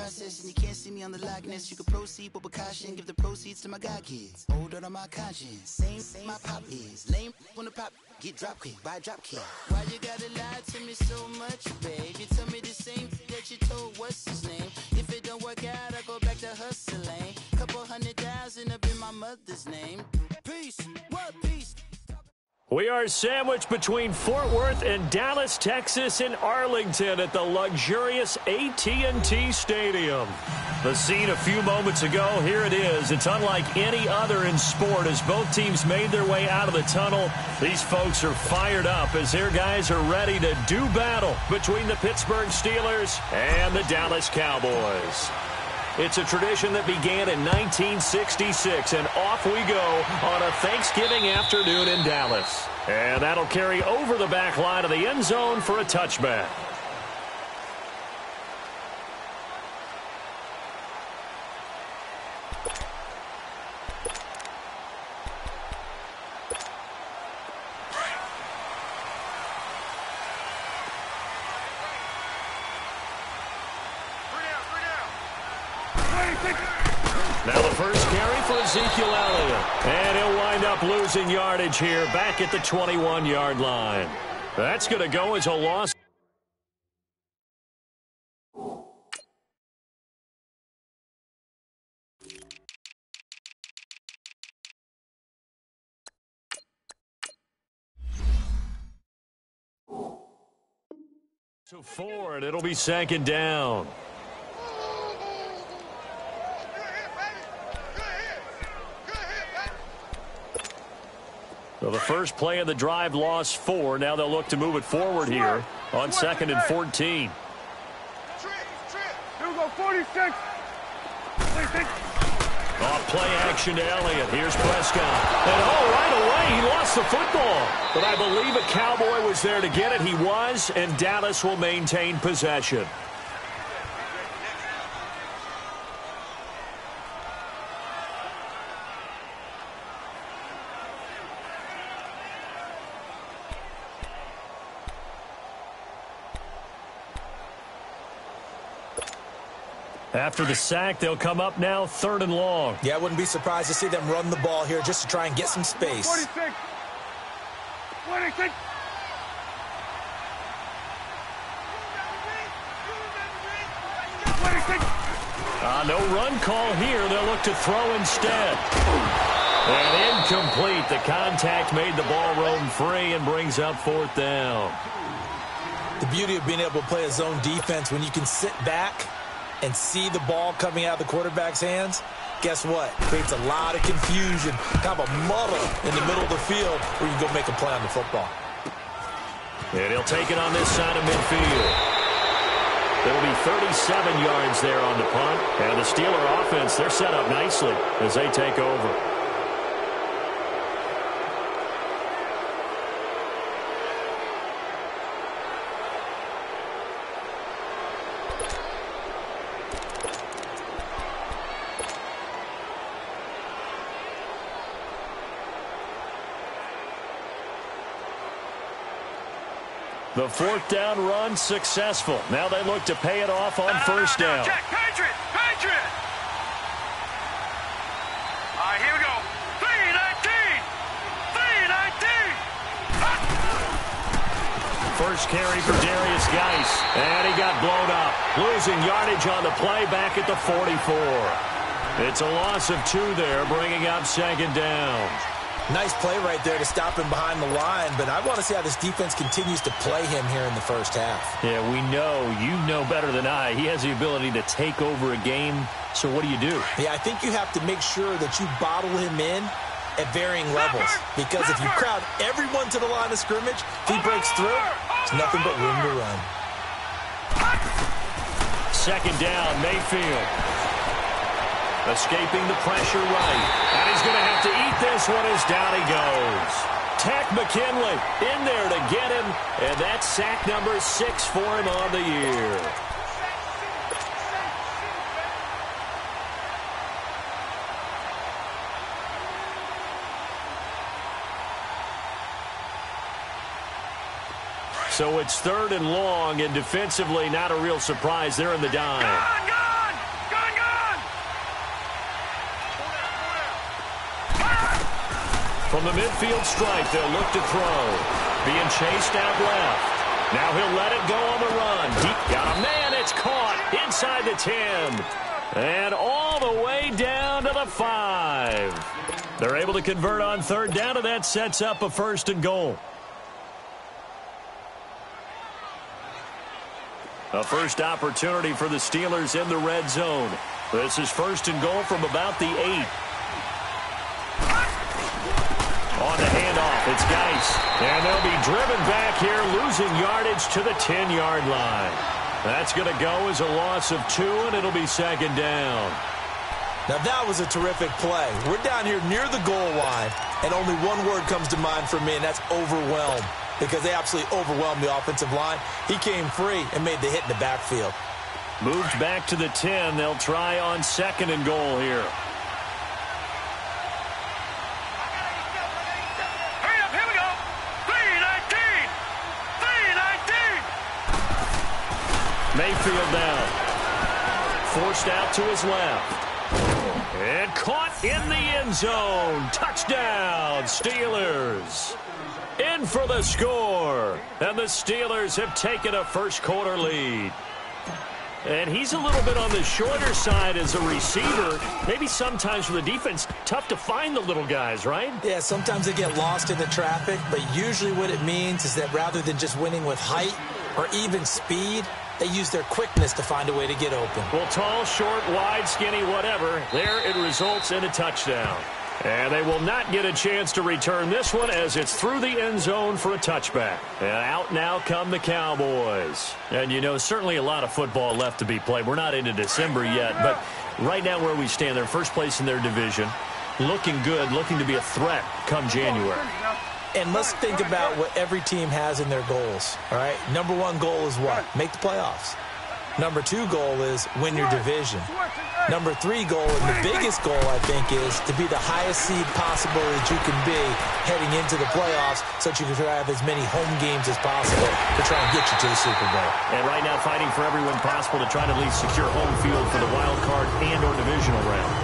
process, and you can't see me on the likeness. You can proceed with precaution, give the proceeds to my god kids. Older on my conscience, same my pop is. Lame when the pop get drop quick, buy drop kick. Why you gotta lie to me so much, babe? You tell me the same that you told what's his name. If it don't work out, I go back to hustling. Couple 100,000 up in my mother's name. Peace, what peace? We are sandwiched between Fort Worth and Dallas, Texas, and Arlington at the luxurious AT&T Stadium. The scene a few moments ago, here it is. It's unlike any other in sport as both teams made their way out of the tunnel. These folks are fired up as their guys are ready to do battle between the Pittsburgh Steelers and the Dallas Cowboys. It's a tradition that began in 1966, and off we go on a Thanksgiving afternoon in Dallas. And that'll carry over the back line of the end zone for a touchback. Now the first carry for Ezekiel Elliott. And he'll wind up losing yardage here back at the 21-yard line. That's going to go as a loss. So forward, it'll be second down. So the first play of the drive lost 4. Now they'll look to move it forward here on 2nd and 14. Here we go, 46. Off play action to Elliott. Here's Prescott. And right away he lost the football. But I believe a Cowboy was there to get it. He was, and Dallas will maintain possession. After the sack, they'll come up now 3rd and long. Yeah, I wouldn't be surprised to see them run the ball here just to try and get some space. 46. 46. No run call here. They'll look to throw instead. And incomplete. The contact made the ball roam free and brings up 4th down. The beauty of being able to play a zone defense when you can sit back and see the ball coming out of the quarterback's hands, guess what? Creates a lot of confusion, kind of a muddle in the middle of the field where you can go make a play on the football. And he'll take it on this side of midfield. There'll be 37 yards there on the punt. And the Steeler offense, they're set up nicely as they take over. The 4th down run successful. Now they look to pay it off on 1st down. Jack, Patriot! All right, here we go. 3-19! First carry for Darius Geis. And he got blown up. Losing yardage on the play back at the 44. It's a loss of 2 there, bringing up 2nd down. Nice play right there to stop him behind the line, but I want to see how this defense continues to play him here in the first half. Yeah, we know. You know better than I. He has the ability to take over a game, so what do you do? Yeah, I think you have to make sure that you bottle him in at varying levels, because if you crowd everyone to the line of scrimmage, if he breaks through, there's nothing but room to run. 2nd down, Mayfield. Escaping the pressure right. And he's going to have to eat this one as down he goes. Tack McKinley in there to get him. And that's sack number 6 for him on the year. So it's 3rd and long, and defensively not a real surprise. They're in the dime. Gone! From the midfield stripe, they'll look to throw. Being chased out left. Now he'll let it go on the run. He got a man. It's caught inside the 10. And all the way down to the 5. They're able to convert on third down, and that sets up a 1st and goal. A first opportunity for the Steelers in the red zone. This is 1st and goal from about the 8. On the handoff, it's Geis. And they'll be driven back here, losing yardage to the 10-yard line. That's going to go as a loss of 2, and it'll be 2nd down. Now, that was a terrific play. We're down here near the goal line, and only one word comes to mind for me, and that's overwhelmed, because they absolutely overwhelmed the offensive line. He came free and made the hit in the backfield. Moved back to the 10. They'll try on 2nd and goal here. Mayfield down. Forced out to his left. And caught in the end zone. Touchdown, Steelers. In for the score. And the Steelers have taken a first quarter lead. And he's a little bit on the shorter side as a receiver. Maybe sometimes for the defense, tough to find the little guys, right? Yeah, sometimes they get lost in the traffic, but usually what it means is that rather than just winning with height or even speed, they use their quickness to find a way to get open. Well, tall, short, wide, skinny, whatever. There it results in a touchdown. And they will not get a chance to return this one as it's through the end zone for a touchback. And out now come the Cowboys. And, you know, certainly a lot of football left to be played. We're not into December yet, but right now where we stand, they're first place in their division. Looking good, looking to be a threat come January. And let's think about what every team has in their goals, all right? Number 1 goal is what? Make the playoffs. Number 2 goal is win your division. Number 3 goal, and the biggest goal, I think, is to be the highest seed possible that you can be heading into the playoffs so that you can have as many home games as possible to try and get you to the Super Bowl. And right now fighting for every win possible to try to at least secure home field for the wild card and or divisional round.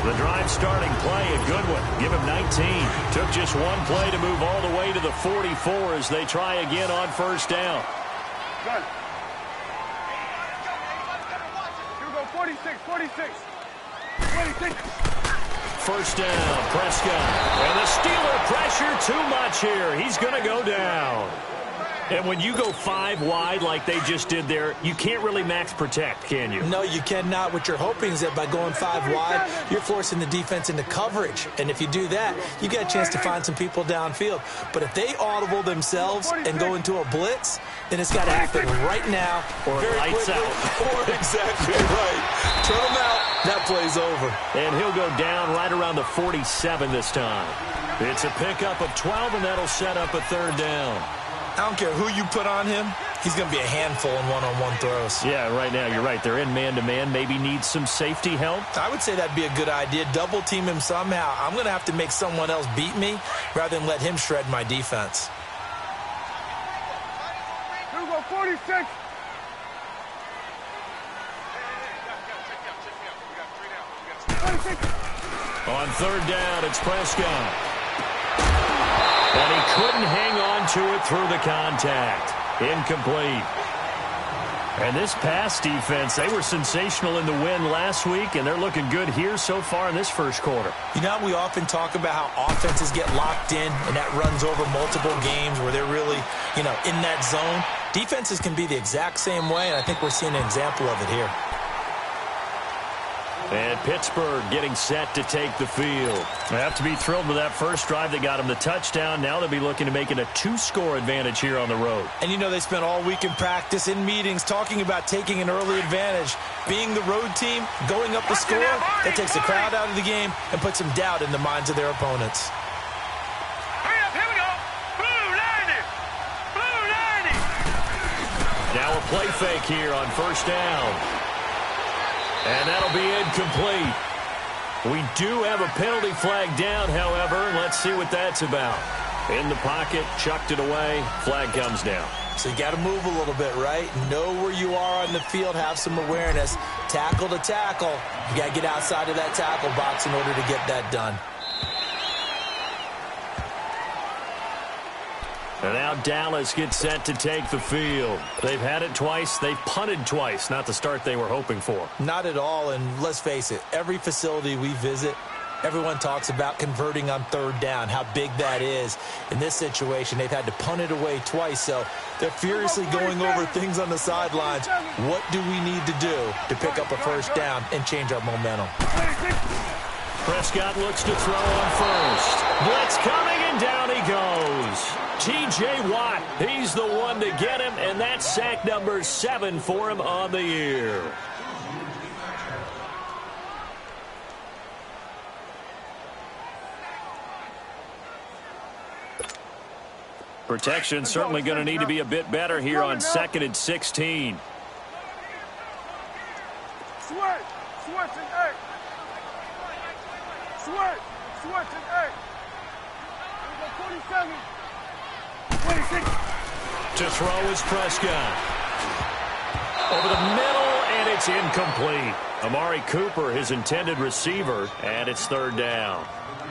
The drive starting play, a good one. Give him 19. Took just one play to move all the way to the 44 as they try again on 1st down. Good. Here we go, 46, 46. 26. 1st down, Prescott. And the Steeler pressure too much here. He's going to go down. And when you go 5 wide like they just did there, you can't really max protect, can you? No, you cannot. What you're hoping is that by going 5 wide, you're forcing the defense into coverage. And if you do that, you get a chance to find some people downfield. But if they audible themselves and go into a blitz, then it's got to happen right now. Or lights out. Or exactly right. Turn them out. That play's over. And he'll go down right around the 47 this time. It's a pickup of 12, and that'll set up a 3rd down. I don't care who you put on him. He's going to be a handful in one-on-one throws. Yeah, right now, you're right. They're in man-to-man. Maybe needs some safety help. I would say that'd be a good idea. Double team him somehow. I'm going to have to make someone else beat me rather than let him shred my defense. Here we go, 46. On 3rd down, it's Prescott. And he couldn't hang on to it through the contact. Incomplete. And this pass defense, they were sensational in the win last week, and they're looking good here so far in this 1st quarter. You know, we often talk about how offenses get locked in, and that runs over multiple games where they're really, you know, in that zone. Defenses can be the exact same way, and I think we're seeing an example of it here. And Pittsburgh getting set to take the field. They have to be thrilled with that first drive that got them the touchdown. Now they'll be looking to make it a 2-score advantage here on the road. And, you know, they spent all week in practice, in meetings, talking about taking an early advantage. Being the road team, going up the score, that takes the crowd out of the game and puts some doubt in the minds of their opponents. Hurry up, here we go. Blue 90. Blue 90. Now a play fake here on 1st down. And that'll be incomplete. We do have a penalty flag down, however. Let's see what that's about. In the pocket, chucked it away, flag comes down. So you got to move a little bit, right? Know where you are on the field, have some awareness. Tackle to tackle. You got to get outside of that tackle box in order to get that done. And now Dallas gets set to take the field. They've had it twice. They've punted twice. Not the start they were hoping for. Not at all, and let's face it, every facility we visit, everyone talks about converting on third down, how big that is. In this situation, they've had to punt it away twice, so they're furiously going over things on the sidelines. What do we need to do to pick up a first down and change our momentum? Prescott looks to throw on first. Blitz coming, and down he goes. T.J. Watt, he's the one to get him, and that's sack number 7 for him on the year. Protection certainly going to need to be a bit better here on 2nd and 16. Switch and 8. Switch and 8. 47. 26. To throw is Prescott. Over the middle, and it's incomplete. Amari Cooper, his intended receiver, and it's 3rd down.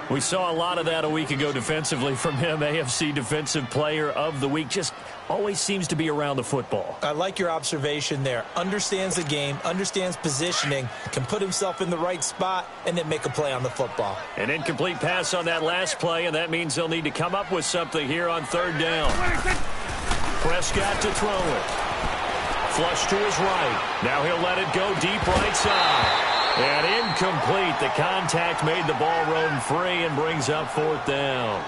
We saw a lot of that a week ago defensively from him. AFC Defensive Player of the Week. Just always seems to be around the football. I like your observation there. Understands the game, understands positioning, can put himself in the right spot, and then make a play on the football. An incomplete pass on that last play, and that means they'll need to come up with something here on 3rd down. Prescott to throw it. Flush to his right. Now he'll let it go deep right side. And incomplete. The contact made the ball roam free and brings up 4th down.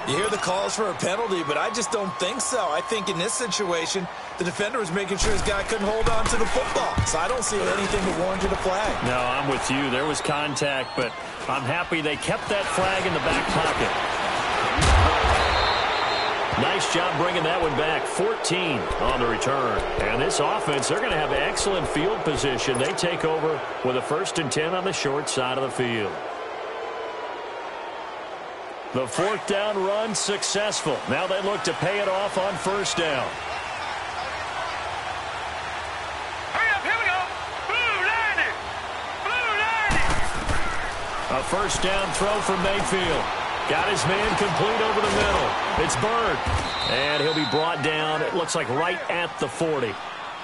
You hear the calls for a penalty, but I just don't think so. I think in this situation, the defender was making sure his guy couldn't hold on to the football. So I don't see anything that warranted a flag. No, I'm with you. There was contact, but I'm happy they kept that flag in the back pocket. Nice job bringing that one back. 14 on the return. And this offense, they're going to have excellent field position. They take over with a 1st and 10 on the short side of the field. The 4th down run successful. Now they look to pay it off on 1st down. Hurry up, here we go. Blue 90. A 1st down throw from Mayfield. Got his man complete over the middle. It's Bird. And he'll be brought down, it looks like right at the 40.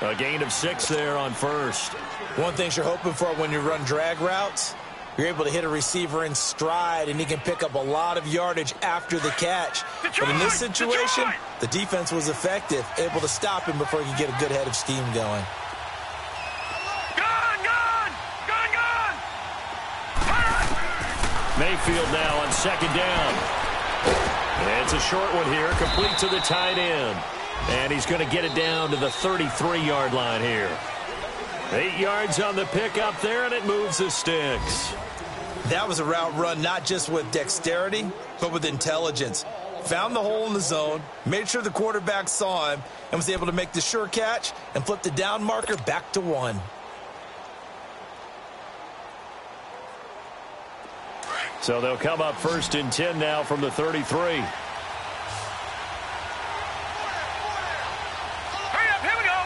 A gain of 6 there on 1st. One thing you're hoping for when you run drag routes, you're able to hit a receiver in stride, and he can pick up a lot of yardage after the catch. But in this situation, the defense was effective, able to stop him before he could get a good head of steam going. Mayfield now on 2nd down. And it's a short one here, complete to the tight end. And he's going to get it down to the 33-yard line here. 8 yards on the pickup there, and it moves the sticks. That was a route run not just with dexterity, but with intelligence. Found the hole in the zone, made sure the quarterback saw him, and was able to make the sure catch and flip the down marker back to 1. So they'll come up 1st and 10 now from the 33. Hurry up, here we go.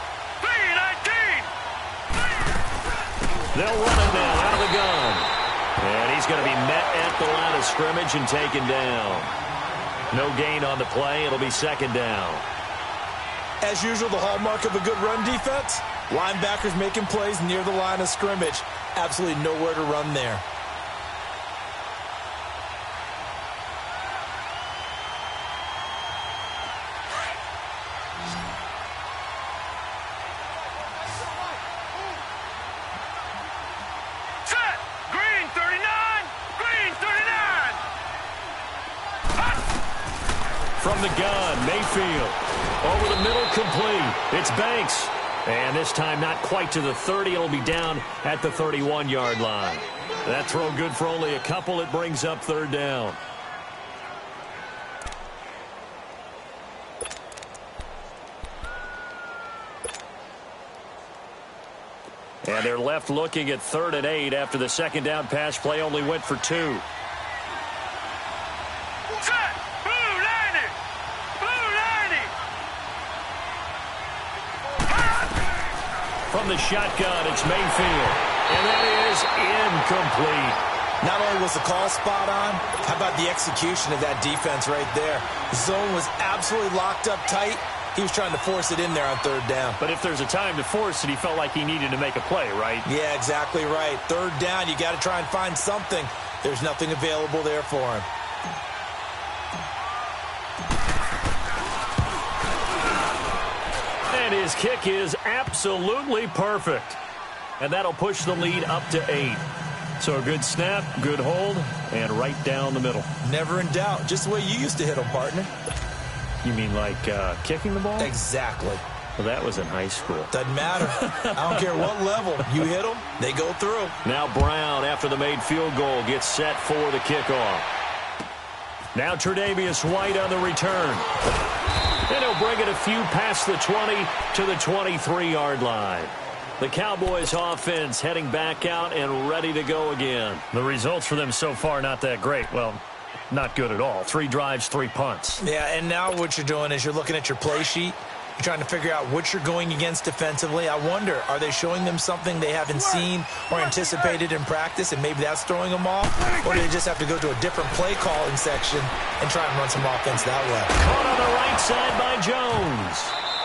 3-19. They'll run it now out of the gun. And he's going to be met at the line of scrimmage and taken down. No gain on the play. It'll be 2nd down. As usual, the hallmark of a good run defense, linebackers making plays near the line of scrimmage. Absolutely nowhere to run there. From the gun, Mayfield. Over the middle, complete. It's Banks. And this time not quite to the 30. It'll be down at the 31-yard line. That throw good for only a couple. It brings up 3rd down. And they're left looking at 3rd and 8 after the 2nd down pass play only went for 2. From the shotgun, it's Mayfield. And that is incomplete. Not only was the call spot on, how about the execution of that defense right there? The zone was absolutely locked up tight. He was trying to force it in there on third down. But if there's a time to force it, he felt like he needed to make a play, right? Yeah, exactly right. Third down, you got to try and find something. There's nothing available there for him. And his kick is absolutely perfect. And that'll push the lead up to 8. So a good snap, good hold, and right down the middle. Never in doubt. Just the way you used to hit them, partner. You mean like kicking the ball? Exactly. Well, that was in high school. Doesn't matter. I don't care what level. You hit them, they go through. Now Brown, after the made field goal, gets set for the kickoff. Now Tre'Davious White on the return. And he'll bring it a few past the 20 to the 23-yard line. The Cowboys offense heading back out and ready to go again. The results for them so far not that great. Well, not good at all. 3 drives, 3 punts. Yeah, and now what you're doing is you're looking at your play sheet. You're trying to figure out what you're going against defensively. I wonder, are they showing them something they haven't seen or anticipated in practice, and maybe that's throwing them off? Or do they just have to go to a different play calling section and try and run some offense that way? Caught on the right side by Jones.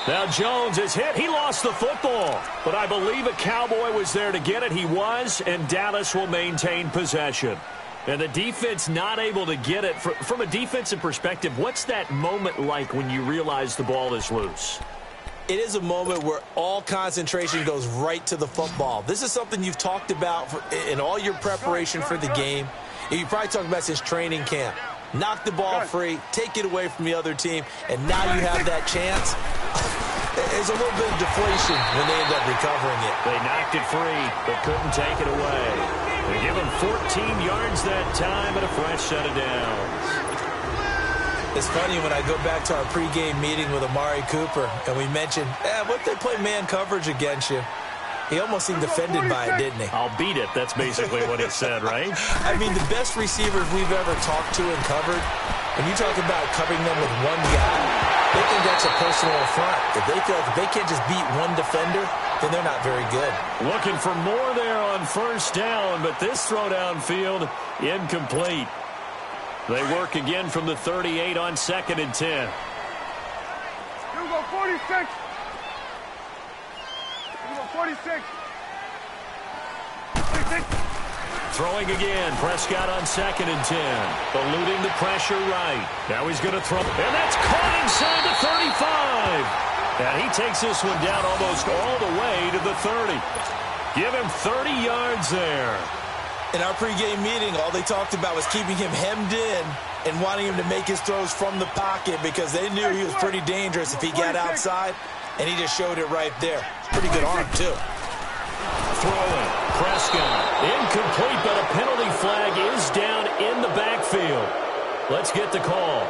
Now Jones is hit. He lost the football. But I believe a Cowboy was there to get it. He was, and Dallas will maintain possession. And the defense not able to get it. From a defensive perspective, what's that moment like when you realize the ball is loose? It is a moment where all concentration goes right to the football. This is something you've talked about in all your preparation for the game. You probably talked about since training camp. Knock the ball free, take it away from the other team, and now you have that chance. There's a little bit of deflation when they end up recovering it. They knocked it free, but couldn't take it away. They give him 14 yards that time and a fresh set of downs. It's funny when I go back to our pregame meeting with Amari Cooper, and we mentioned, what if they play man coverage against you? He almost seemed offended by it, didn't he? I'll beat it. That's basically what he said, right? I mean, the best receivers we've ever talked to and covered, when you talk about covering them with one guy, they think that's a personal affront. If they feel like if they can't just beat one defender, then they're not very good. Looking for more there on first down, but this throw downfield incomplete. They work again from the 38 on 2nd and 10. Here we go, 46. 46. 46. Throwing again. Prescott on 2nd and 10. Eluding the pressure right. Now he's going to throw. And that's caught inside the 35. And he takes this one down almost all the way to the 30. Give him 30 yards there. In our pregame meeting, all they talked about was keeping him hemmed in and wanting him to make his throws from the pocket because they knew he was pretty dangerous if he got outside. And he just showed it right there. Pretty good arm, too. Throwing. Prescott. Incomplete, but a penalty flag is down in the backfield. Let's get the call.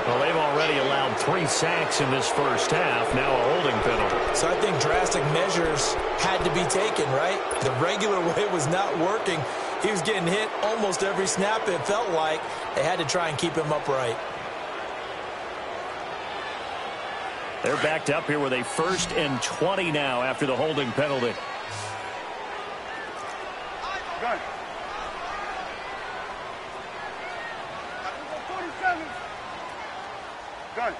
Well, they've already allowed 3 sacks in this first half. Now a holding penalty. So I think drastic measures had to be taken, right? The regular way was not working. He was getting hit almost every snap, it felt like. They had to try and keep him upright. They're backed up here with a 1st and 20 now after the holding penalty. Good. 47. Good.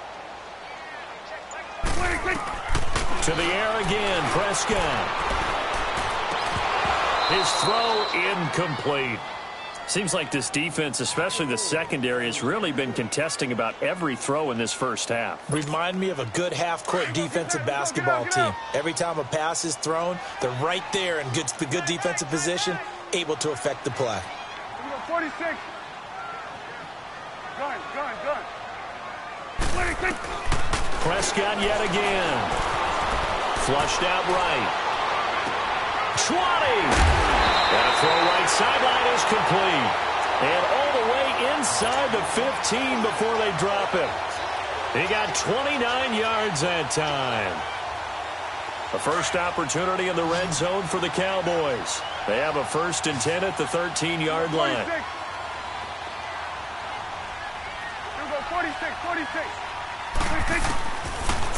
26. To the air again, Prescott. His throw incomplete. Seems like this defense, especially the secondary, has really been contesting about every throw in this first half. Remind me of a good half-court defensive basketball team. Every time a pass is thrown, they're right there in good defensive position, able to affect the play. 46. Gun. 26. Prescott yet again. Flushed out right. 20. And a throw right sideline is complete. And all the way inside the 15 before they drop him. He got 29 yards that time. The first opportunity in the red zone for the Cowboys. They have a 1st and 10 at the 13-yard line. 46. Here we go, 46.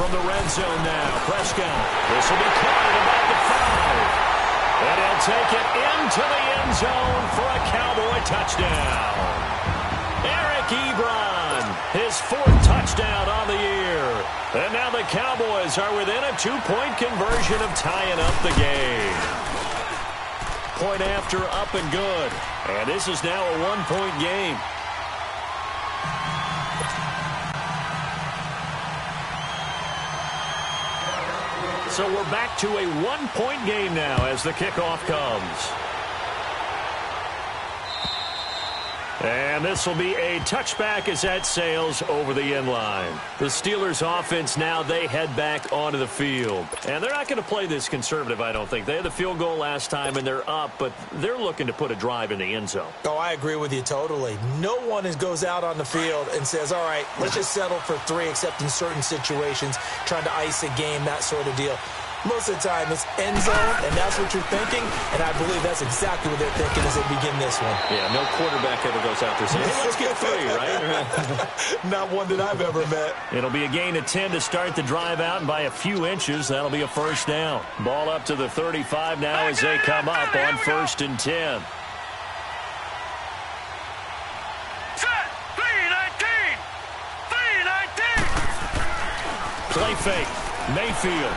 From the red zone now, Prescott. This will be caught at about the 5. And he'll take it into the end zone for a Cowboy touchdown. Eric Ebron, his 4th touchdown on the year. And now the Cowboys are within a 2-point conversion of tying up the game. Point after, up and good. And this is now a 1-point game. So we're back to a 1-point game now as the kickoff comes. And this will be a touchback as that sails over the end line. The Steelers offense now, they head back onto the field. And they're not going to play this conservative, I don't think. They had the field goal last time and they're up, but they're looking to put a drive in the end zone. Oh, I agree with you totally. No one goes out on the field and says, all right, let's just settle for 3, except in certain situations, trying to ice a game, that sort of deal. Most of the time, it's end zone, and that's what you're thinking, and I believe that's exactly what they're thinking as they begin this one. Yeah, no quarterback ever goes out there saying, hey, let's get 3, right? Not one that I've ever met. It'll be a gain of 10 to start the drive out, and by a few inches, that'll be a first down. Ball up to the 35 now as they come up on 1st and 10. Set. 3-19. 3-19. Play fake. Mayfield.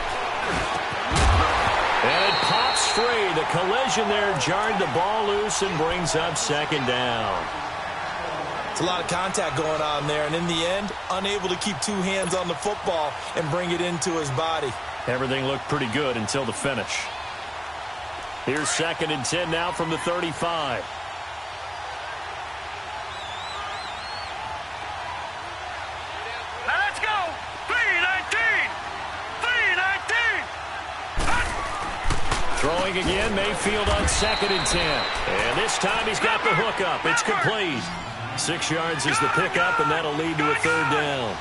And it pops free. The collision there jarred the ball loose and brings up 2nd down. It's a lot of contact going on there, and in the end, unable to keep 2 hands on the football and bring it into his body. Everything looked pretty good until the finish. Here's 2nd and 10 now from the 35. Now let's go. 3-19. 3-19. Throwing again, Mayfield on 2nd and 10. And this time he's got the hook up. It's complete. 6 yards is the pickup, and that'll lead to a 3rd down.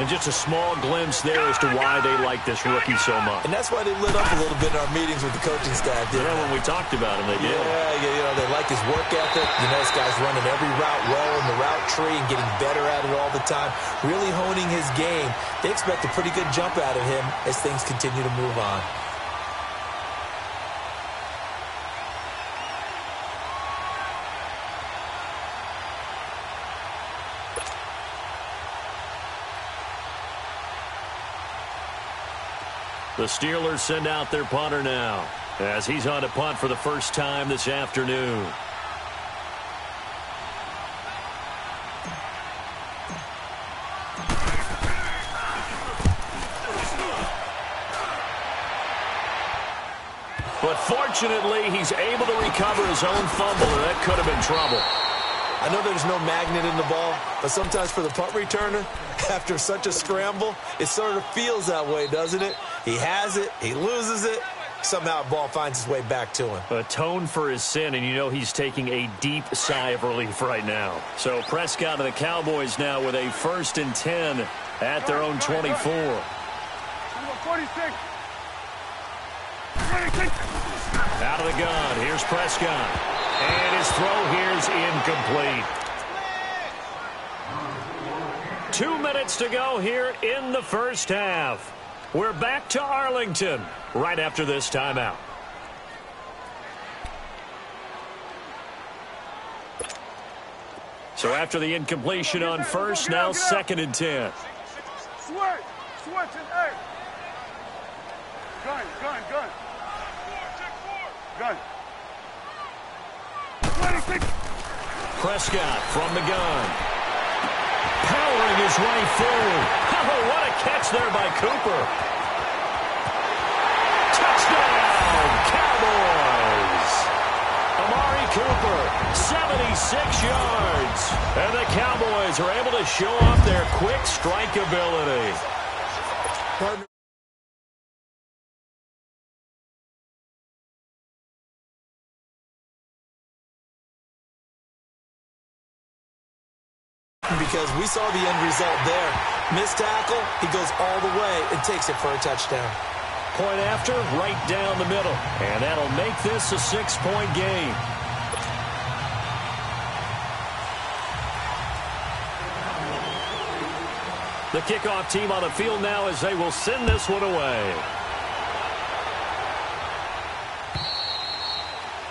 And just a small glimpse there as to why they like this rookie so much. And that's why they lit up a little bit in our meetings with the coaching staff. Yeah, when we talked about him, they did. Yeah, they like his work ethic. This guy's running every route well in the route tree and getting better at it all the time, really honing his game. They expect a pretty good jump out of him as things continue to move on. The Steelers send out their punter now as he's on to punt for the first time this afternoon. But fortunately, he's able to recover his own fumble, and that could have been trouble. I know there's no magnet in the ball, but sometimes for the punt returner, after such a scramble, it sort of feels that way, doesn't it? He has it, he loses it, somehow the ball finds its way back to him. Atone for his sin, and you know he's taking a deep sigh of relief right now. So Prescott and the Cowboys now with a 1st and 10 at their own 24. 46. Out of the gun, here's Prescott. And his throw here's incomplete. 2 minutes to go here in the first half. We're back to Arlington right after this timeout. So after the incompletion on 1st, now 2nd and 10. Switch and A. Gun. Prescott from the gun. Powering his way forward. Oh, what a catch there by Cooper. Touchdown, Cowboys. Amari Cooper, 76 yards. And the Cowboys are able to show off their quick strike ability. Because we saw the end result there. Missed tackle, he goes all the way and takes it for a touchdown. Point after, right down the middle. And that'll make this a 6-point game. The kickoff team on the field now as they will send this one away.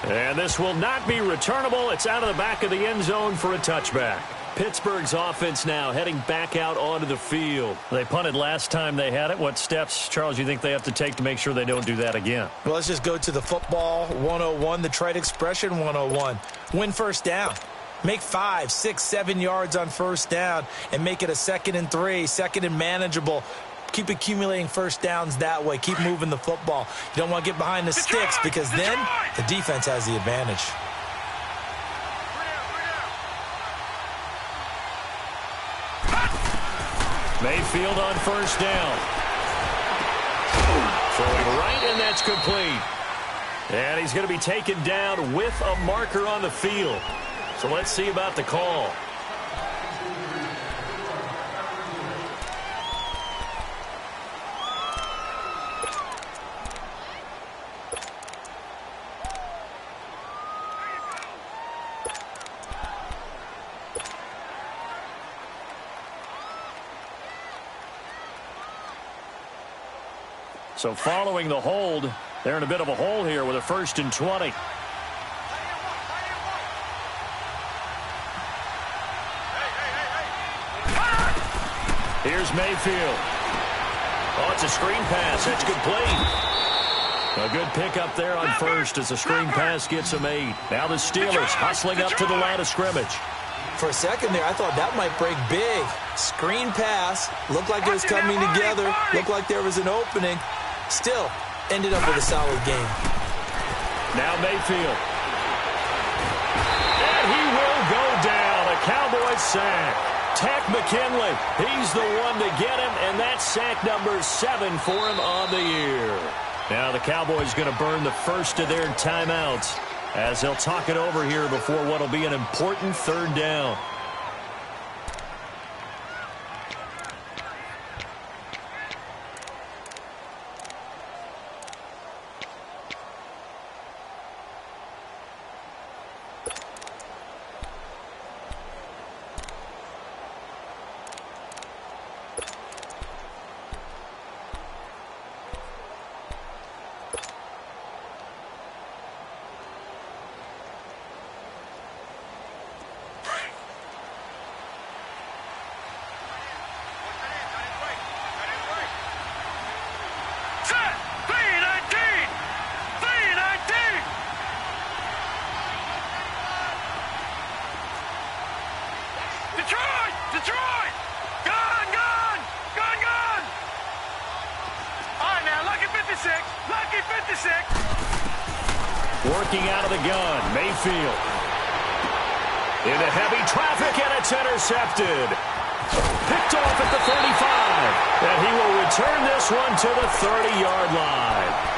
And this will not be returnable. It's out of the back of the end zone for a touchback. Pittsburgh's offense now heading back out onto the field. They punted last time they had it. What steps, Charles, you think they have to take to make sure they don't do that again? Well, let's just go to the football 101, the trade expression 101. Win first down. Make 5, 6, 7 yards on first down and make it a 2nd and 3, 2nd and manageable. Keep accumulating first downs that way. Keep moving the football. You don't want to get behind the sticks because then the defense has the advantage. Mayfield on first down. Throwing right, and that's complete. And he's going to be taken down with a marker on the field. So let's see about the call. So following the hold, they're in a bit of a hole here with a 1st and 20. Here's Mayfield. Oh, it's a screen pass. That's complete. A good pickup there on first as the screen pass gets a 8. Now the Steelers hustling up to the line of scrimmage. For a second there, I thought that might break big. Screen pass. Looked like it was coming together. Looked like there was an opening. Still, ended up with a solid game. Now Mayfield. And he will go down. A Cowboys sack. Tack McKinley. He's the one to get him, and that's sack number 7 for him on the year. Now the Cowboys going to burn the first of their timeouts as they'll talk it over here before what will be an important 3rd down. Detroit! Gone! All right, now, lucky 56. Lucky 56. Working out of the gun, Mayfield. Into heavy traffic, and it's intercepted. Picked off at the 35. And he will return this one to the 30-yard line.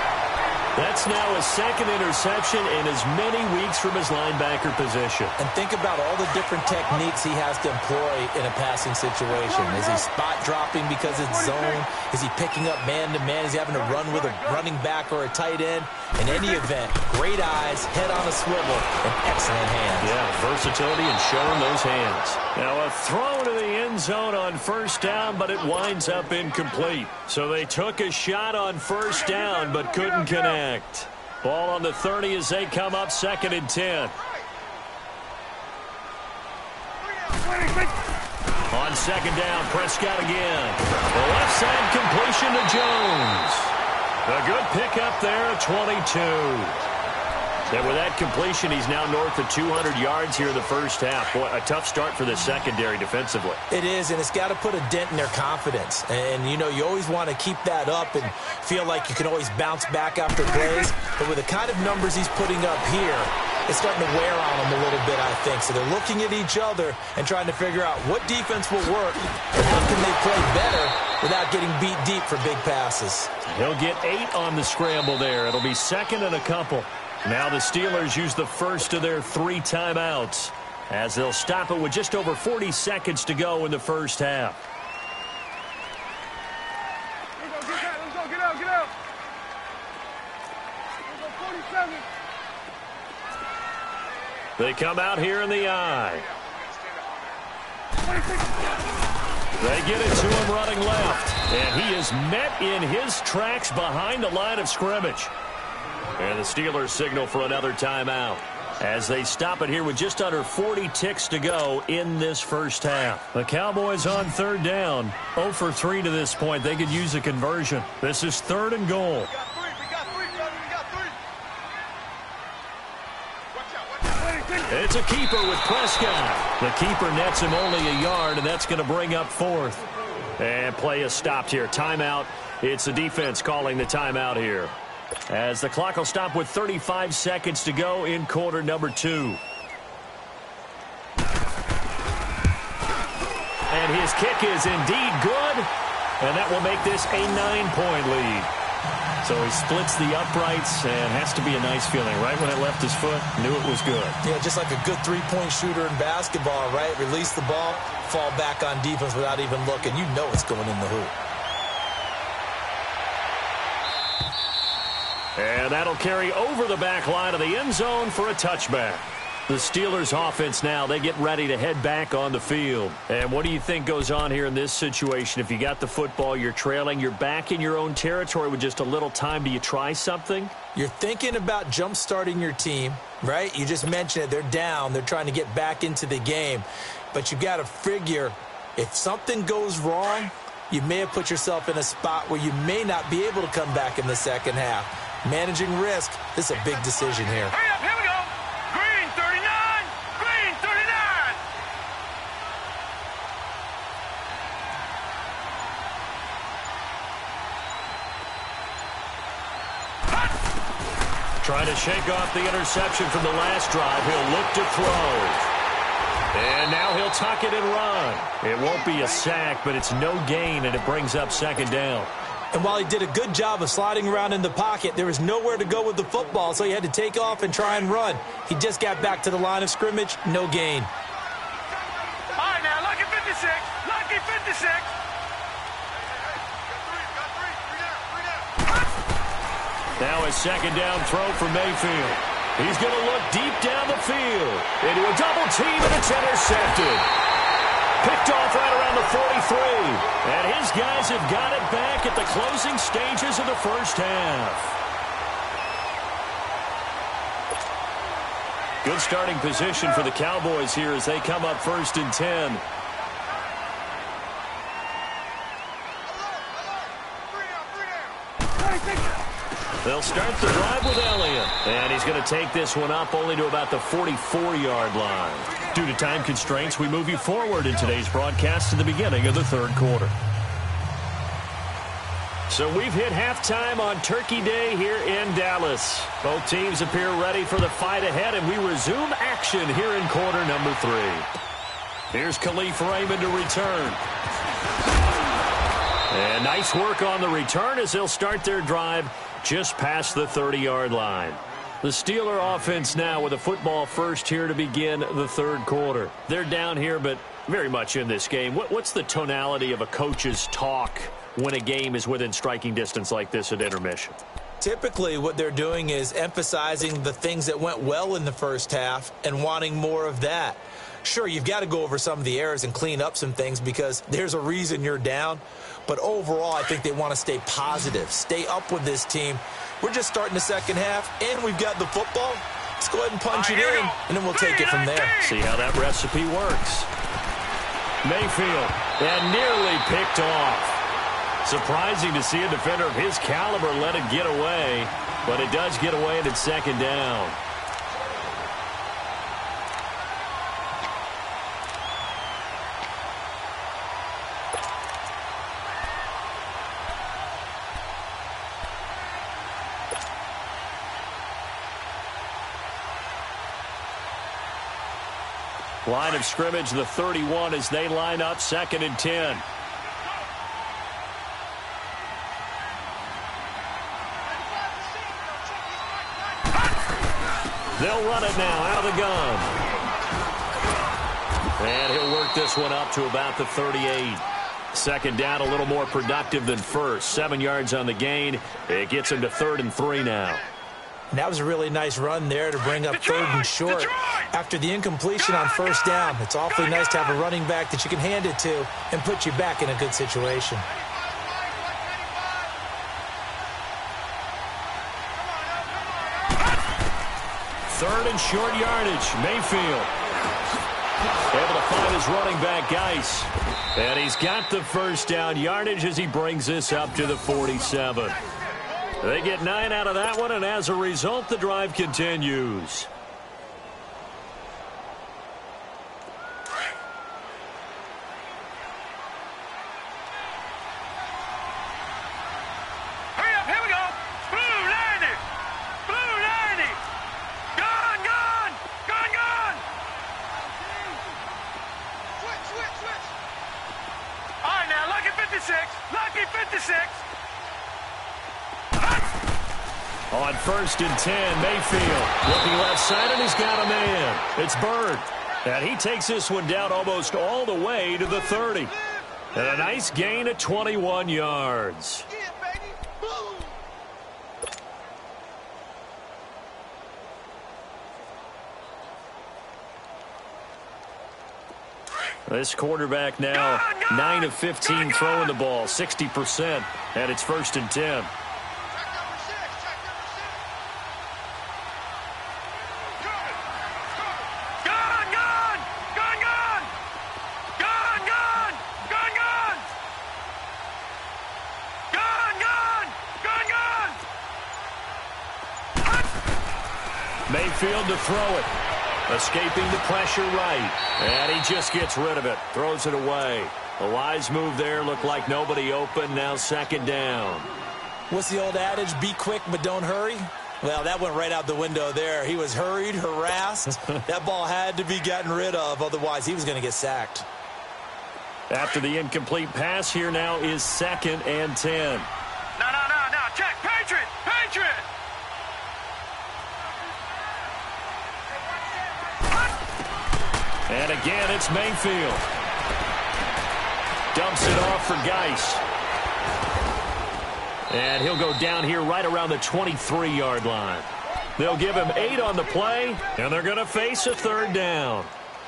That's now his 2nd interception in as many weeks from his linebacker position. And think about all the different techniques he has to employ in a passing situation. Is he spot dropping because it's zone? Is he picking up man-to-man? Is he having to run with a running back or a tight end? In any event, great eyes, head on a swivel, and excellent hands. Yeah, versatility and showing those hands. Now a throw to the end zone on first down, but it winds up incomplete. So they took a shot on first down, but couldn't connect. Ball on the 30 as they come up 2nd and 10. On 2nd down, Prescott again. The left side completion to Jones. A good pickup there at 22. And with that completion, he's now north of 200 yards here in the first half. Boy, a tough start for the secondary defensively. It is, and it's got to put a dent in their confidence. And, you know, you always want to keep that up and feel like you can always bounce back after plays. But with the kind of numbers he's putting up here, it's starting to wear on them a little bit, I think. So they're looking at each other and trying to figure out what defense will work and how can they play better without getting beat deep for big passes. He'll get 8 on the scramble there. It'll be 2nd and a couple. Now the Steelers use the first of their 3 timeouts as they'll stop it with just over 40 seconds to go in the first half. Let's go, get out. Let's go, 47. They come out here in the eye. They get it to him running left, and he is met in his tracks behind the line of scrimmage. And the Steelers signal for another timeout as they stop it here with just under 40 ticks to go in this first half. The Cowboys on third down, 0 for 3 to this point. They could use a conversion. This is 3rd and goal. It's a keeper with Prescott. The keeper nets him only a yard, and that's going to bring up 4th. And play is stopped here. Timeout. It's the defense calling the timeout here, as the clock will stop with 35 seconds to go in quarter number 2. And his kick is indeed good, and that will make this a 9-point lead. So he splits the uprights, and has to be a nice feeling. Right when it left his foot, knew it was good. Yeah, just like a good three-point shooter in basketball, right? Release the ball, fall back on defense without even looking. You know it's going in the hoop. And that'll carry over the back line of the end zone for a touchback. The Steelers offense now, they get ready to head back on the field. And what do you think goes on here in this situation? If you got the football, you're trailing, you're back in your own territory with just a little time. Do you try something? You're thinking about jump-starting your team, right? You just mentioned it. They're down. They're trying to get back into the game. But you got to figure, if something goes wrong, you may have put yourself in a spot where you may not be able to come back in the second half. Managing risk, this is a big decision here. Hurry up, here we go. Green 39, green 39. Trying to shake off the interception from the last drive. He'll look to throw. And now he'll tuck it and run. It won't be a sack, but it's no gain, and it brings up 2nd down. And while he did a good job of sliding around in the pocket, there was nowhere to go with the football, so he had to take off and try and run. He just got back to the line of scrimmage, no gain. All right, now, lucky 56, lucky 56. Now a 2nd down throw for Mayfield. He's going to look deep down the field into a double team, and it's intercepted. Picked off right around the 43. And his guys have got it back at the closing stages of the first half. Good starting position for the Cowboys here as they come up 1st and 10. They'll start the drive with Elliott. And he's going to take this one up only to about the 44-yard line. Due to time constraints, we move you forward in today's broadcast to the beginning of the 3rd quarter. So we've hit halftime on Turkey Day here in Dallas. Both teams appear ready for the fight ahead, and we resume action here in quarter number 3. Here's Khalif Raymond to return. And nice work on the return as they'll start their drive just past the 30-yard line. The Steeler offense now with a football first here to begin the 3rd quarter. They're down here, but very much in this game. What's the tonality of a coach's talk when a game is within striking distance like this at intermission? Typically, what they're doing is emphasizing the things that went well in the first half and wanting more of that. Sure, you've got to go over some of the errors and clean up some things because there's a reason you're down. But overall, I think they want to stay positive, stay up with this team. We're just starting the second half, and we've got the football. Let's go ahead and punch it in, and then we'll take it from there. See how that recipe works. Mayfield, and nearly picked off. Surprising to see a defender of his caliber let it get away, but it does get away and it's 2nd down. Line of scrimmage, the 31 as they line up 2nd and 10. They'll run it now out of the gun. And he'll work this one up to about the 38. 2nd down, a little more productive than first. 7 yards on the gain. It gets him to 3rd and 3 now. And that was a really nice run there to bring up 3rd and short. After the incompletion on 1st down, it's awfully nice to have a running back that you can hand it to and put you back in a good situation. third and short yardage. Mayfield able to find his running back, Geis. And he's got the first down yardage as he brings this up to the 47. They get 9 out of that one, and as a result, the drive continues. Hurry up, here we go. Blue 90. Blue 90. Gone, gone. Gone, gone. Switch. All right, now, lucky 56. Lucky 56. On 1st and 10, Mayfield looking left side, and he's got a man. It's Bird. And he takes this one down almost all the way to the 30. And a nice gain of 21 yards. This quarterback now 9 of 15 throwing the ball, 60%. And it's 1st and 10. Mayfield to throw it. Escaping the pressure right. And he just gets rid of it. Throws it away. A wise move there. Looked like nobody open. Now 2nd down. What's the old adage? Be quick, but don't hurry. Well, that went right out the window there. He was hurried, harassed. That ball had to be gotten rid of. Otherwise, he was going to get sacked. After the incomplete pass, here now is 2nd and 10. No. Check. Patriot. And again, it's Mayfield. Dumps it off for Geis. And he'll go down here right around the 23-yard line. They'll give him 8 on the play, and they're going to face a 3rd down.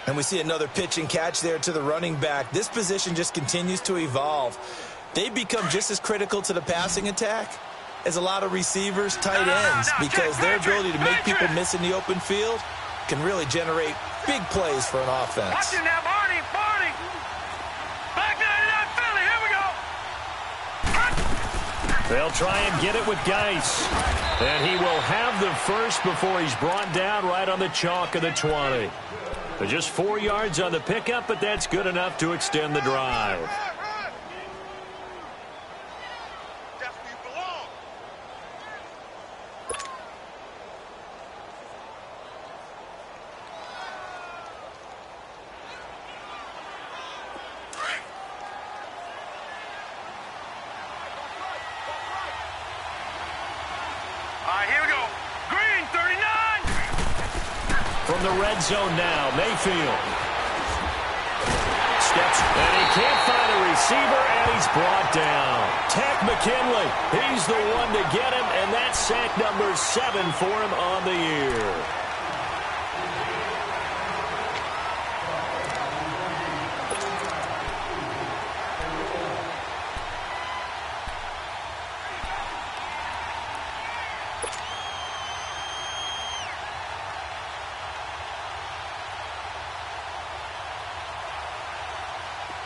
And we see another pitch and catch there to the running back. This position just continues to evolve. They become just as critical to the passing attack as a lot of receivers, tight ends, because their ability to make people miss in the open field can really generate big plays for an offense. Watch it now, Barney. Back 99 Philly, here we go. They'll try and get it with Geis. And he will have the first before he's brought down right on the chalk of the 20. They're just 4 yards on the pickup, but that's good enough to extend the drive. Here we go. Green, 39. From the red zone now, Mayfield. Steps, and he can't find a receiver, and he's brought down. Tack McKinley, he's the one to get him, and that's sack number 7 for him on the year.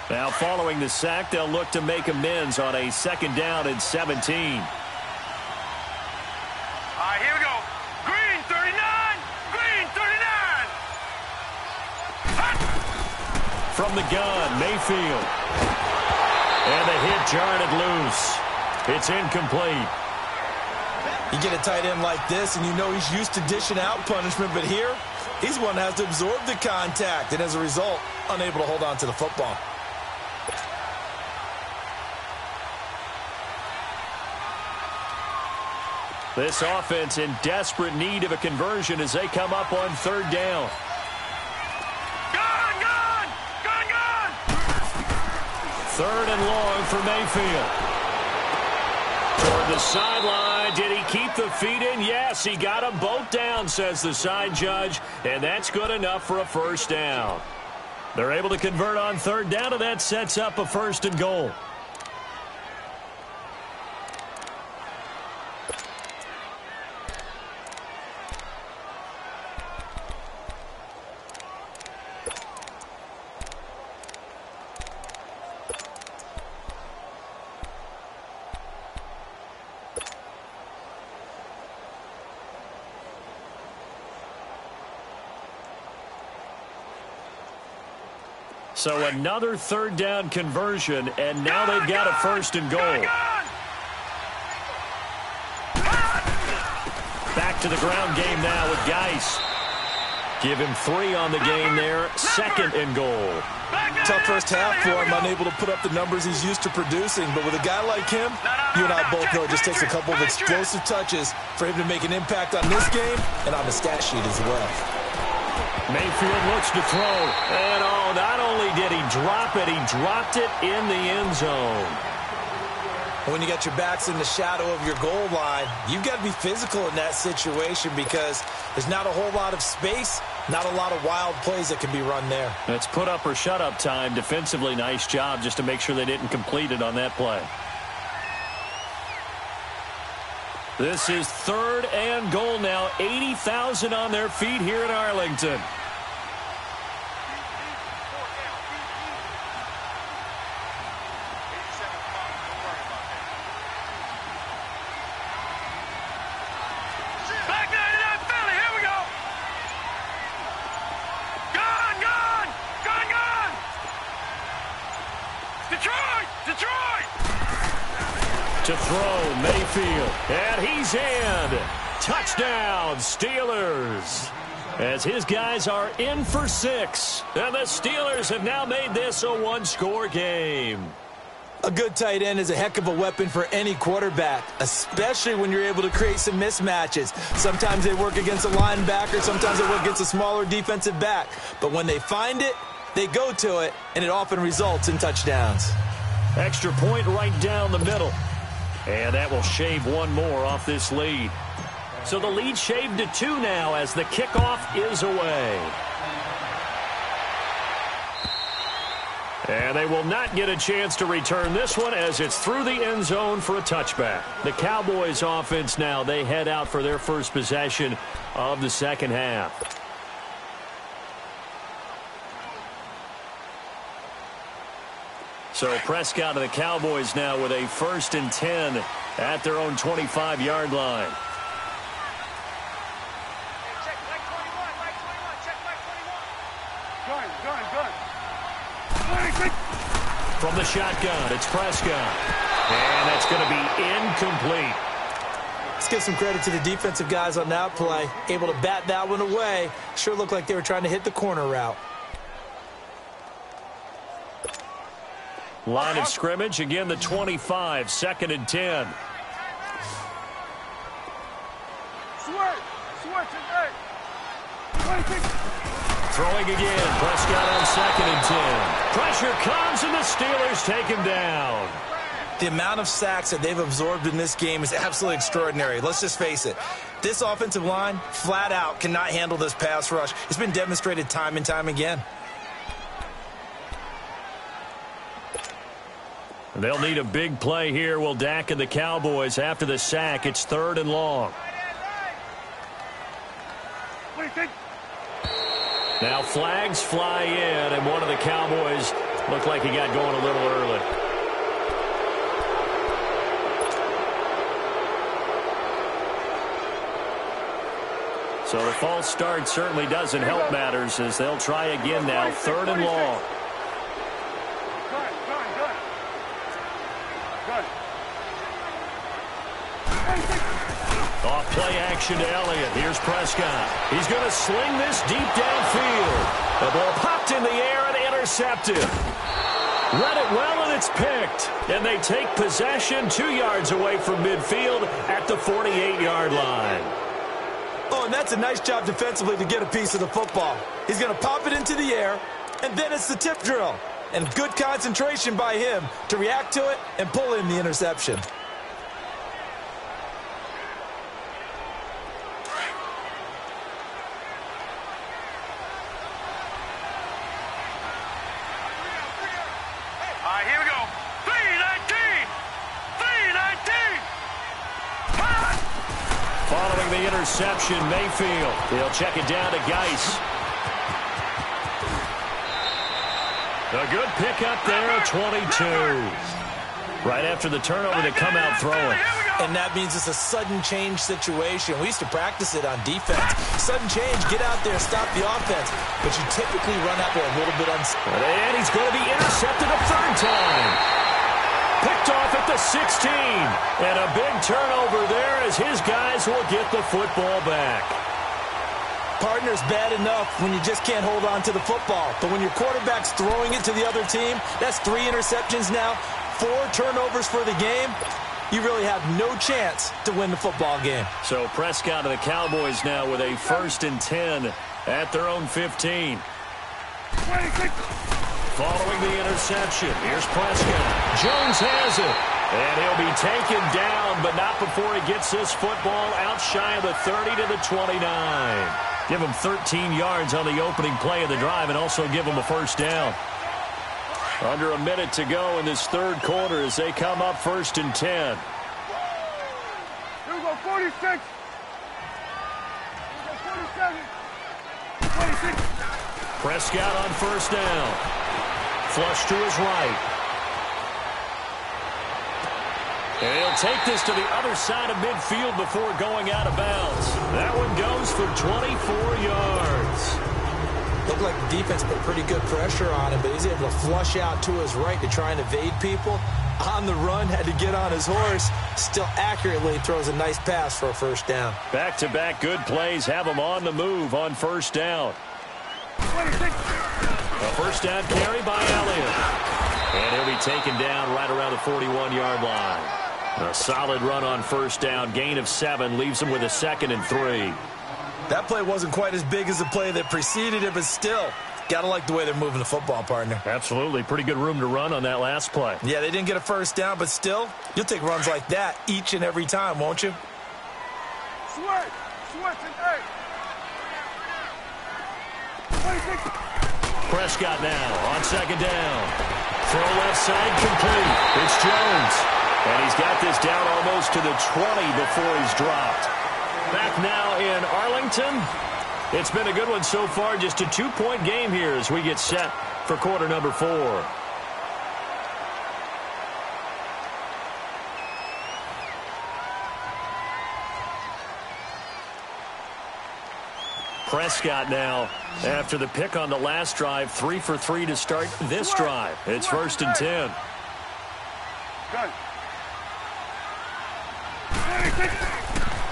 Now, following the sack, they'll look to make amends on a 2nd down and 17. Here we go. Green, 39. Green, 39. From the gun, Mayfield. And the hit jarred it loose. It's incomplete. You get a tight end like this, and you know he's used to dishing out punishment, but here, he's one that has to absorb the contact, and as a result, unable to hold on to the football. This offense in desperate need of a conversion as they come up on 3rd down. Gone. 3rd and long for Mayfield. Toward the sideline. Did he keep the feet in? Yes, he got them both down, says the side judge, and that's good enough for a 1st down. They're able to convert on 3rd down, and that sets up a 1st and goal. So another third down conversion, and now they've got a first and goal. Back to the ground game now with Geis. Give him 3 on the game there, second and goal. Tough first half for him, unable to put up the numbers he's used to producing. But with a guy like him, you and I both know it just takes a couple of explosive touches for him to make an impact on this game and on the stat sheet as well. Mayfield looks to throw. And, not only did he drop it, he dropped it in the end zone. When you got your backs in the shadow of your goal line, you've got to be physical in that situation because there's not a whole lot of space, not a lot of wild plays that can be run there. It's put up or shut up time. Defensively, nice job just to make sure they didn't complete it on that play. This is third and goal now. 80,000 on their feet here in Arlington. To throw, Mayfield, and he's in. Touchdown, Steelers. As his guys are in for 6. And the Steelers have now made this a 1-score game. A good tight end is a heck of a weapon for any quarterback, especially when you're able to create some mismatches. Sometimes they work against a linebacker, sometimes they work against a smaller defensive back. But when they find it, they go to it, and it often results in touchdowns. Extra point right down the middle. And that will shave one more off this lead. So the lead shaved to 2 now as the kickoff is away. And they will not get a chance to return this one as it's through the end zone for a touchback. The Cowboys offense now, they head out for their first possession of the second half. So Prescott and the Cowboys now with a 1st and 10 at their own 25-yard line. Check Mike 21, check Mike 21. Good. From the shotgun, it's Prescott. And that's going to be incomplete. Let's give some credit to the defensive guys on that play. Able to bat that one away. Sure looked like they were trying to hit the corner route. Line of scrimmage, again the 25, 2nd and 10. Throwing again, Prescott on 2nd and 10. Pressure comes and the Steelers take him down. The amount of sacks that they've absorbed in this game is absolutely extraordinary. Let's just face it. This offensive line, flat out, cannot handle this pass rush. It's been demonstrated time and time again. They'll need a big play here. Will Dak and the Cowboys after the sack. It's 3rd and long. Now flags fly in, and one of the Cowboys looked like he got going a little early. So the false start certainly doesn't help matters as they'll try again now. 3rd and long. Off play action to Elliott. Here's Prescott. He's going to sling this deep downfield. The ball popped in the air and intercepted. Read it well, and it's picked. And they take possession 2 yards away from midfield at the 48-yard line. Oh, and that's a nice job defensively to get a piece of the football. He's going to pop it into the air, and then it's the tip drill. And good concentration by him to react to it and pull in the interception. Here we go. 319. Following the interception, Mayfield. He'll check it down to Geis. A good pickup there, 22. Right after the turnover, they come out throwing. And that means it's a sudden change situation. We used to practice it on defense. Sudden change, get out there, stop the offense. But you typically run out there a little bit unsafe. And he's going to be intercepted a third time. Picked off at the 16. And a big turnover there as his guys will get the football back. Partner's bad enough when you just can't hold on to the football. But when your quarterback's throwing it to the other team, that's 3 interceptions now, 4 turnovers for the game. You really have no chance to win the football game. So Prescott and the Cowboys now with a 1st and 10 at their own 15. Following the interception, here's Prescott. Jones has it. And he'll be taken down, but not before he gets this football out shy of the 30 to the 29. Give him 13 yards on the opening play of the drive and also give him a first down. Under a minute to go in this third quarter as they come up 1st and 10. Here we go, 46. Here we go, 47. 26. Prescott on first down. Flush to his right. And he'll take this to the other side of midfield before going out of bounds. That one goes for 24 yards. Looked like the defense put pretty good pressure on him, but he's able to flush out to his right to try and evade people. On the run, had to get on his horse. Still accurately throws a nice pass for a first down. Back-to-back good plays have him on the move on first down. 26. A first down carry by Elliott. And he'll be taken down right around the 41-yard line. A solid run on first down. Gain of 7 leaves him with a 2nd and 3. That play wasn't quite as big as the play that preceded it, but still, gotta like the way they're moving the football, partner. Absolutely. Pretty good room to run on that last play. Yeah, they didn't get a first down, but still, you'll take runs like that each and every time, won't you? Switch and 8. 26. Prescott now on second down. Throw left side complete. It's Jones. And he's got this down almost to the 20 before he's dropped. Back now in Arlington. It's been a good one so far. Just a 2-point game here as we get set for quarter number 4. Prescott now, after the pick on the last drive, 3 for 3 to start this drive. It's 1st and 10. Good.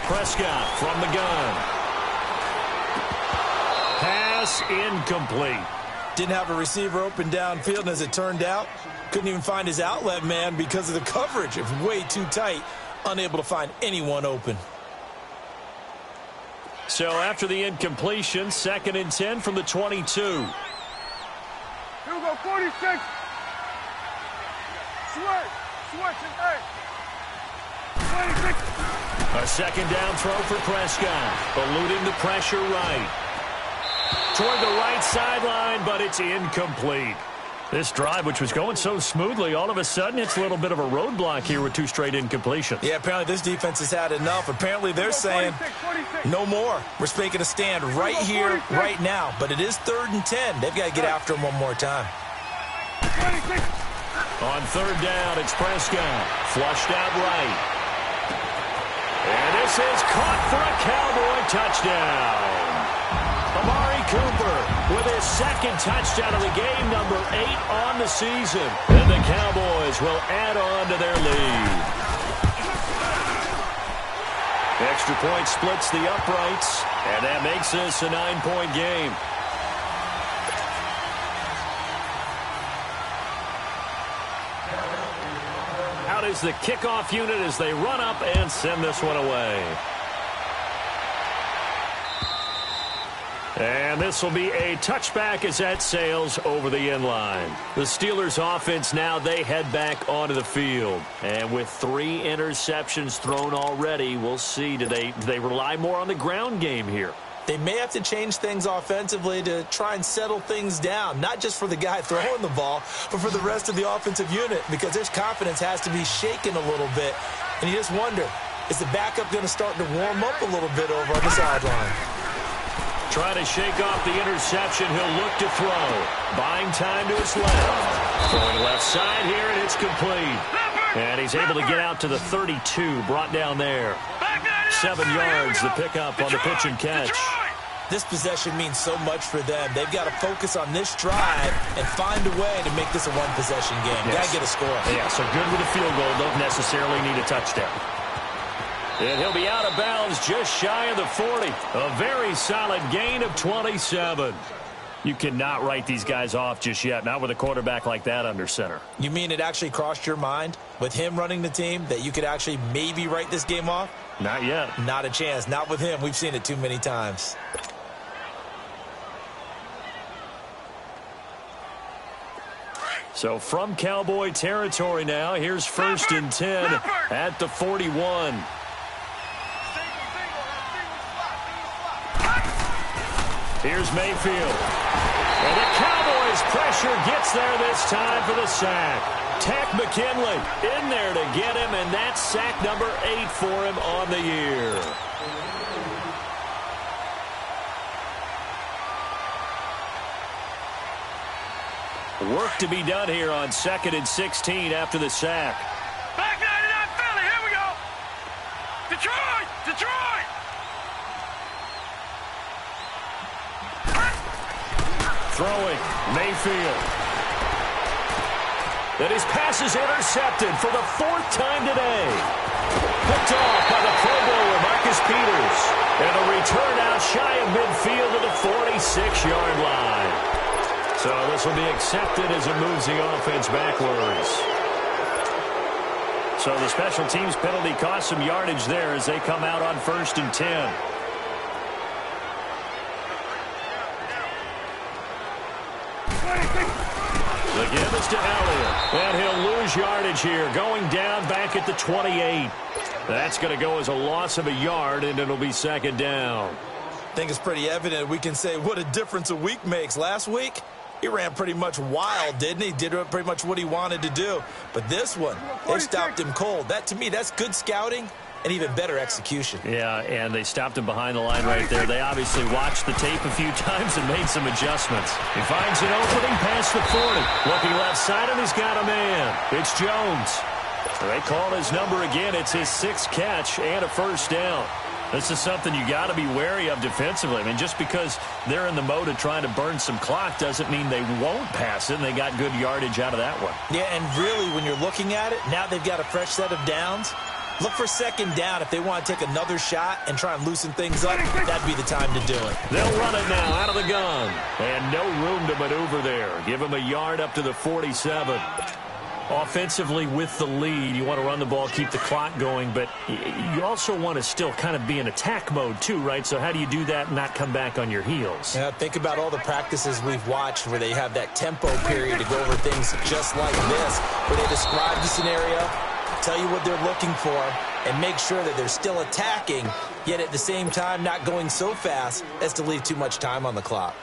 Prescott from the gun. Pass incomplete. Didn't have a receiver open downfield, and as it turned out, couldn't even find his outlet man because of the coverage. It was way too tight, unable to find anyone open. So after the incompletion, 2nd and 10 from the 22. Here we go, 46. Switch and 8. 26. A second down throw for Prescott. Eluding the pressure right. Toward the right sideline, but it's incomplete. This drive, which was going so smoothly, all of a sudden it's a little bit of a roadblock here with 2 straight incompletions. Yeah, apparently this defense has had enough. Apparently they're saying 46. no more. We're making a stand right here, right now. But it is 3rd and 10. They've got to get after him one more time. 26. On third down, it's Prescott. Flushed out right. And this is caught for a Cowboy touchdown. Amari Cooper with his 2nd touchdown of the game, number 8 on the season. And the Cowboys will add on to their lead. Extra point splits the uprights, and that makes this a 9-point game. Out is the kickoff unit as they run up and send this one away. And this will be a touchback as that sails over the end line. The Steelers offense now, they head back onto the field. And with 3 interceptions thrown already, we'll see, do they rely more on the ground game here? They may have to change things offensively to try and settle things down, not just for the guy throwing the ball, but for the rest of the offensive unit, because their confidence has to be shaken a little bit. And you just wonder, is the backup going to start to warm up a little bit over on the sideline? Trying to shake off the interception. He'll look to throw. Buying time to his left. Throwing left side here, and it's complete. And he's able to get out to the 32, brought down there. 7 yards, the pickup on the pitch and catch. This possession means so much for them. They've got to focus on this drive and find a way to make this a one-possession game. Yes. Got to get a score. Yeah, so good with a field goal. Don't necessarily need a touchdown. And he'll be out of bounds just shy of the 40. A very solid gain of 27. You cannot write these guys off just yet, not with a quarterback like that under center. You mean it actually crossed your mind with him running the team that you could actually maybe write this game off? Not yet. Not a chance. Not with him. We've seen it too many times. So from Cowboy territory now, here's 1st and 10 at the 41. Here's Mayfield. And the Cowboys' pressure gets there this time for the sack. Tack McKinley in there to get him, and that's sack number 8 for him on the year. Work to be done here on 2nd and 16 after the sack. Back 99 Philly, here we go. Detroit, Detroit. Throwing, Mayfield. And his pass is intercepted for the 4th time today. Picked off by the Pro Bowler, Marcus Peters. And a return out shy of midfield to the 46-yard line. So this will be accepted as it moves the offense backwards. So the special teams penalty cost some yardage there as they come out on 1st and 10. The give is to Elliott. And he'll lose yardage here, going down back at the 28. That's going to go as a loss of a yard, and it'll be 2nd down. I think it's pretty evident. We can say what a difference a week makes. Last week, he ran pretty much wild, didn't he? Did pretty much what he wanted to do. But this one, they stopped him cold. That, to me, that's good scouting and even better execution. Yeah, and they stopped him behind the line right there. They obviously watched the tape a few times and made some adjustments. He finds an opening past the 40. Looking left side, and he's got a man. It's Jones. They call his number again. It's his 6th catch and a 1st down. This is something you got to be wary of defensively. I mean, just because they're in the mode of trying to burn some clock doesn't mean they won't pass it, and they got good yardage out of that one. Yeah, and really, when you're looking at it, now they've got a fresh set of downs. Look for 2nd down if they want to take another shot and try and loosen things up. That'd be the time to do it. They'll run it now out of the gun. And no room to maneuver there. Give him a yard up to the 47. Offensively with the lead, you want to run the ball, keep the clock going, but you also want to still kind of be in attack mode too, right? So how do you do that and not come back on your heels? Yeah, think about all the practices we've watched where they have that tempo period to go over things just like this, where they describe the scenario, tell you what they're looking for, and make sure that they're still attacking, yet at the same time not going so fast as to leave too much time on the clock.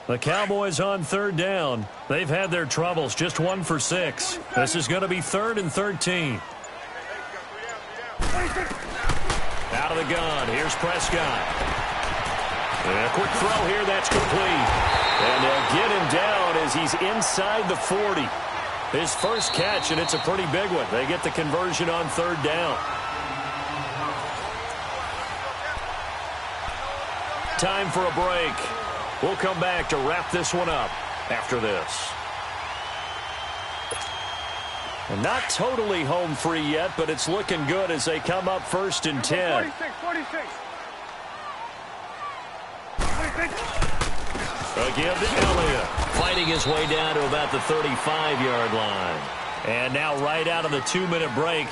The Cowboys on 3rd down. They've had their troubles, just 1 for 6. This is going to be 3rd and 13. Out of the gun, here's Prescott. And a quick throw here, that's complete. And they'll get him down as he's inside the 40. His 1st catch, and it's a pretty big one. They get the conversion on 3rd down. Time for a break. We'll come back to wrap this one up after this. And not totally home free yet, but it's looking good as they come up 1st and 10. 46. Again to Elliott, fighting his way down to about the 35-yard line. And now right out of the 2-minute break,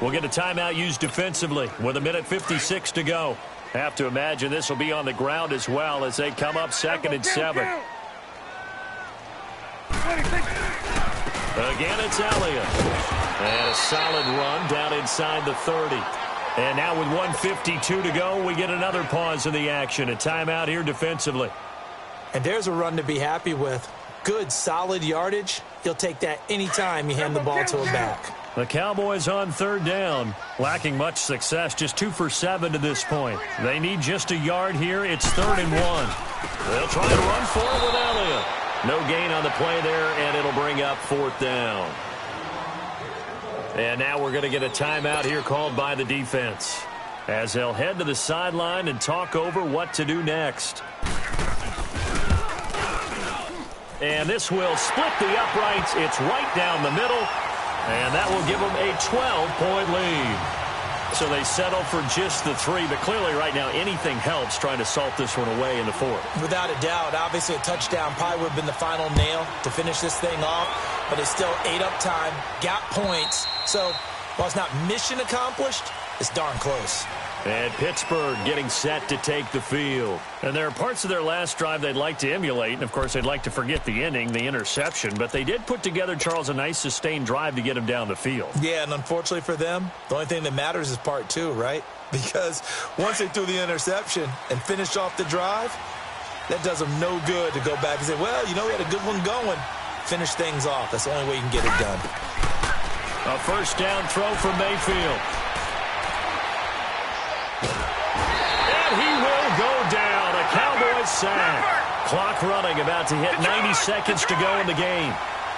we'll get a timeout used defensively with 1:56 to go. Have to imagine this will be on the ground as well as they come up 2nd and 7. Again, it's Elliott. And a solid run down inside the 30. And now with 1:52 to go, we get another pause in the action. A timeout here defensively. And there's a run to be happy with. Good, solid yardage. He'll take that anytime you hand the ball to him back. The Cowboys on 3rd down, lacking much success, just 2 for 7 to this point. They need just a yard here. It's 3rd and 1. They'll try to run for it with Elliott. No gain on the play there, and it'll bring up 4th down. And now we're going to get a timeout here called by the defense, as they'll head to the sideline and talk over what to do next. And this will split the uprights. It's right down the middle, and that will give them a 12-point lead. So they settle for just the 3, but clearly right now anything helps trying to salt this one away in the 4th. Without a doubt, obviously a touchdown probably would have been the final nail to finish this thing off, but it's still ate up time, got points. So while it's not mission accomplished, it's darn close. And Pittsburgh getting set to take the field. And there are parts of their last drive they'd like to emulate. And, of course, they'd like to forget the ending, the interception. But they did put together, Charles, a nice sustained drive to get him down the field. Yeah, and unfortunately for them, the only thing that matters is part 2, right? Because once they threw the interception and finished off the drive, that does them no good to go back and say, well, you know, we had a good one going. Finish things off. That's the only way you can get it done. A 1st down throw from Mayfield. And he will go down. A Cowboys sack. Clock running, about to hit 90 seconds to go in the game.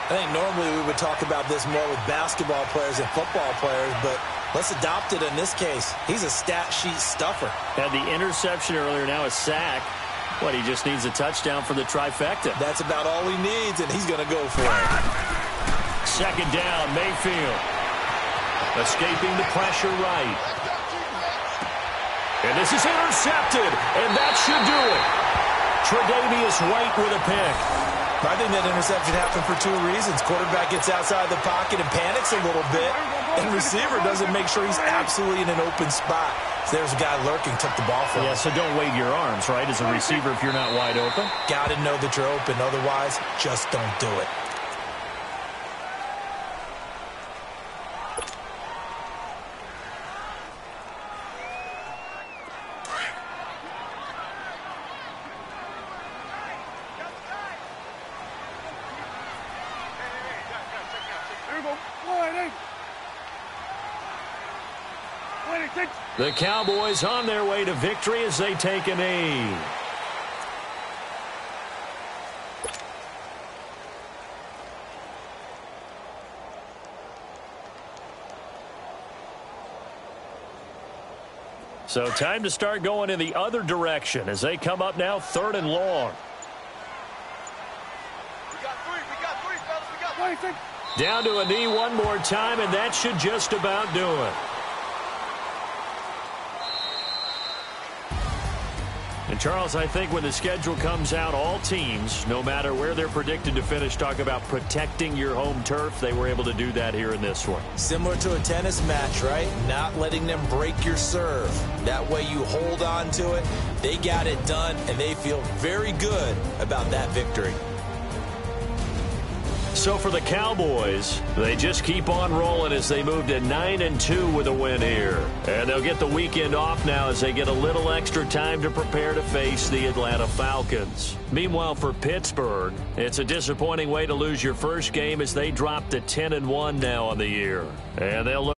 I think normally we would talk about this more with basketball players and football players, but let's adopt it in this case. He's a stat sheet stuffer. Had the interception earlier, now a sack. What, he just needs a touchdown for the trifecta. That's about all he needs, and he's going to go for it. 2nd down, Mayfield. Escaping the pressure right. And this is intercepted, and that should do it. Tre'Davious White with a pick. I think that interception happened for 2 reasons. Quarterback gets outside the pocket and panics a little bit, and receiver doesn't make sure he's absolutely in an open spot. So there's a guy lurking, took the ball from him. Yeah, so don't wave your arms, right, as a receiver if you're not wide open. Got to know that you're open. Otherwise, just don't do it. The Cowboys on their way to victory as they take a knee. So time to start going in the other direction as they come up now 3rd and long. We got 3, fellas, we got 3. Down to a knee one more time, and that should just about do it. And, Charles, I think when the schedule comes out, all teams, no matter where they're predicted to finish, talk about protecting your home turf. They were able to do that here in this one. Similar to a tennis match, right? Not letting them break your serve. That way you hold on to it. They got it done, and they feel very good about that victory. So for the Cowboys, they just keep on rolling as they move to 9-2 with a win here. And they'll get the weekend off now as they get a little extra time to prepare to face the Atlanta Falcons. Meanwhile, for Pittsburgh, it's a disappointing way to lose your first game as they drop to 10-1 now on the year. And they'll look